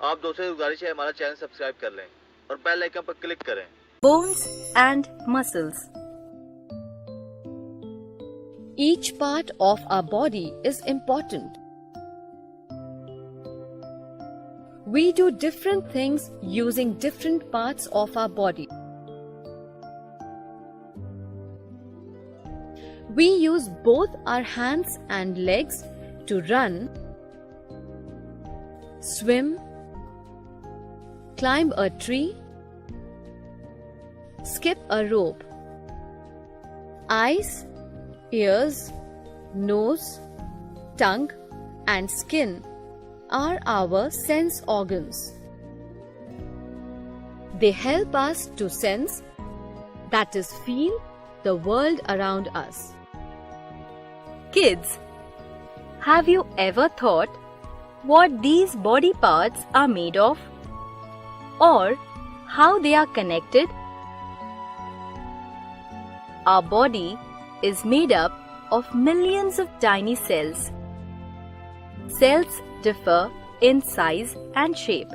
आप दोस्तों से गुजारिश है हमारा चैनल सब्सक्राइब कर लें और बेल आइकन पर क्लिक करें। Bones and muscles. Each part of our body is important. We do different things using different parts of our body. We use both our hands and legs to run, swim, climb a tree, skip a rope. Eyes, ears, nose, tongue, and skin are our sense organs. They help us to sense, that is, feel the world around us. Kids, have you ever thought what these body parts are made of? Or how they are connected? Our body is made up of millions of tiny cells. Cells differ in size and shape.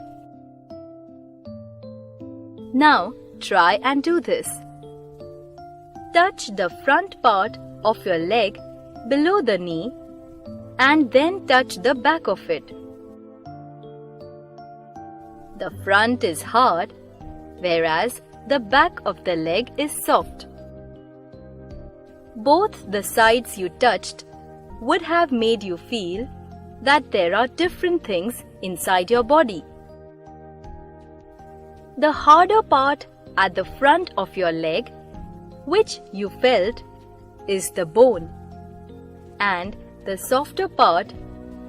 Now try and do this. Touch the front part of your leg below the knee and then touch the back of it. The front is hard, whereas the back of the leg is soft. Both the sides you touched would have made you feel that there are different things inside your body. The harder part at the front of your leg, which you felt, is the bone, and the softer part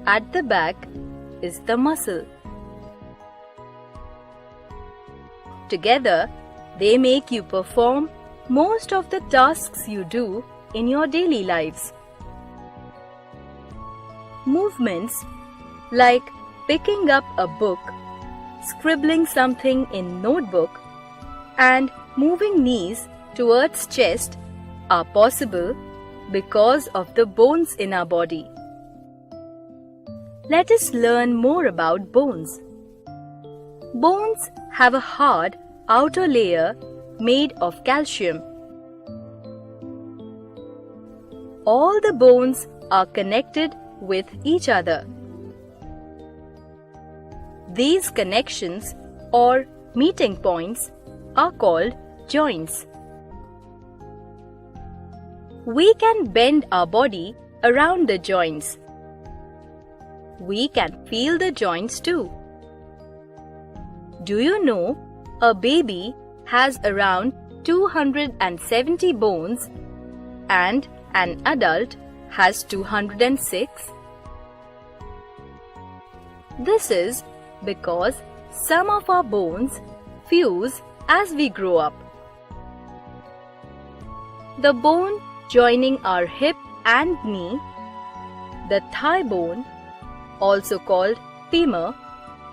at the back is the muscle. Together, they make you perform most of the tasks you do in your daily lives. Movements like picking up a book, scribbling something in notebook, and moving knees towards chest are possible because of the bones in our body. Let us learn more about bones. Bones have a hard outer layer made of calcium. All the bones are connected with each other. These connections or meeting points are called joints. We can bend our body around the joints. We can feel the joints too. Do you know a baby has around 270 bones and an adult has 206? This is because some of our bones fuse as we grow up. The bone joining our hip and knee, the thigh bone, also called femur,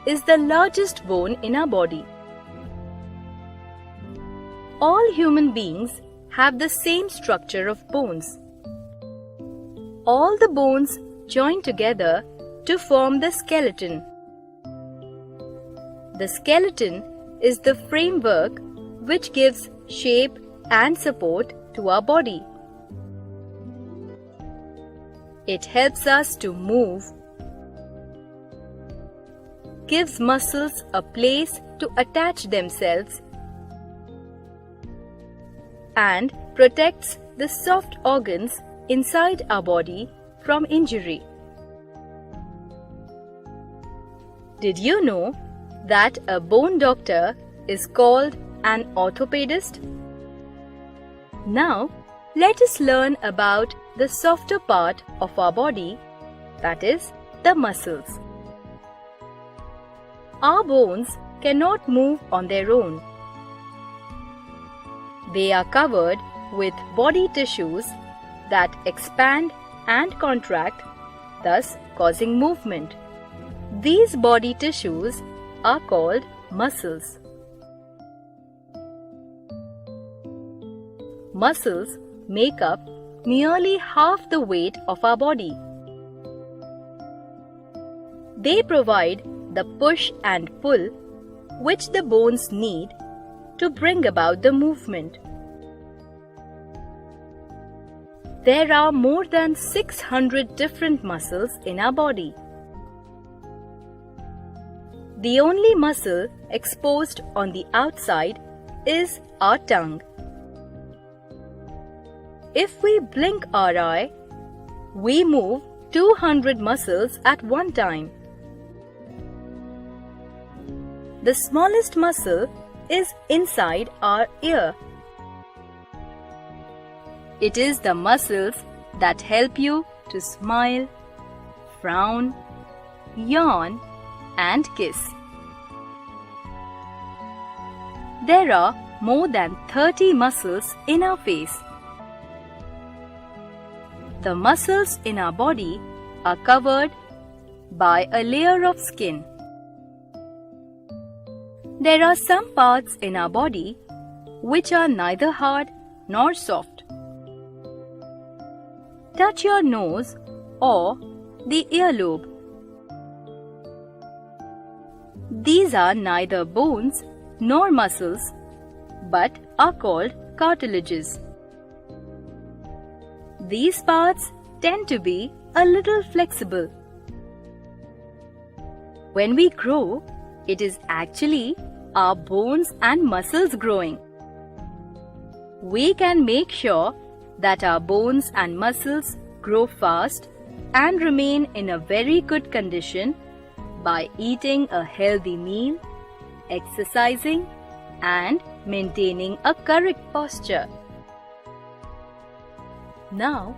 is the largest bone in our body. All human beings have the same structure of bones. All the bones join together to form the skeleton. The skeleton is the framework which gives shape and support to our body. It helps us to move, gives muscles a place to attach themselves, and protects the soft organs inside our body from injury. Did you know that a bone doctor is called an orthopedist? Now, let us learn about the softer part of our body, that is, the muscles. Our bones cannot move on their own. They are covered with body tissues that expand and contract, thus causing movement. These body tissues are called muscles. Muscles make up nearly half the weight of our body. They provide the push and pull which the bones need to bring about the movement. There are more than 600 different muscles in our body. The only muscle exposed on the outside is our tongue. If we blink our eye, we move 200 muscles at one time. The smallest muscle is inside our ear. It is the muscles that help you to smile, frown, yawn, and kiss. There are more than 30 muscles in our face. The muscles in our body are covered by a layer of skin. There are some parts in our body which are neither hard nor soft. Touch your nose or the earlobe. These are neither bones nor muscles but are called cartilages. These parts tend to be a little flexible. When we grow, it is actually our bones and muscles growing. We can make sure that our bones and muscles grow fast and remain in a very good condition by eating a healthy meal, exercising, and maintaining a correct posture. Now,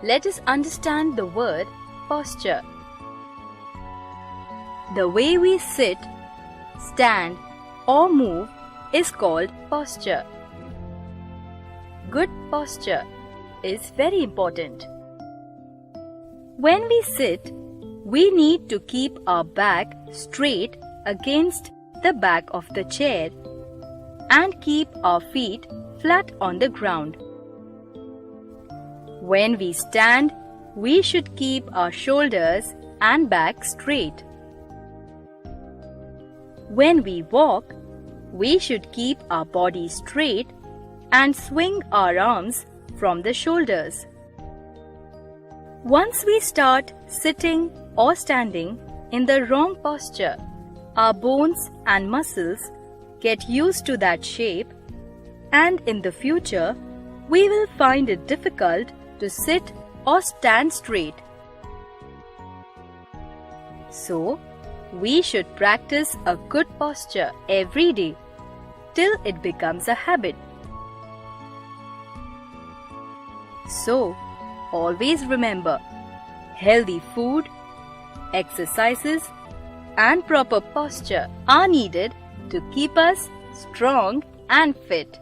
let us understand the word posture. The way we sit, stand, or move is called posture. Good posture is very important. When we sit, we need to keep our back straight against the back of the chair and keep our feet flat on the ground. When we stand, we should keep our shoulders and back straight. When we walk, we should keep our body straight and swing our arms from the shoulders. Once we start sitting or standing in the wrong posture, our bones and muscles get used to that shape, and in the future, we will find it difficult to sit or stand straight. So, we should practice a good posture every day till it becomes a habit. So, always remember, healthy food, exercises, and proper posture are needed to keep us strong and fit.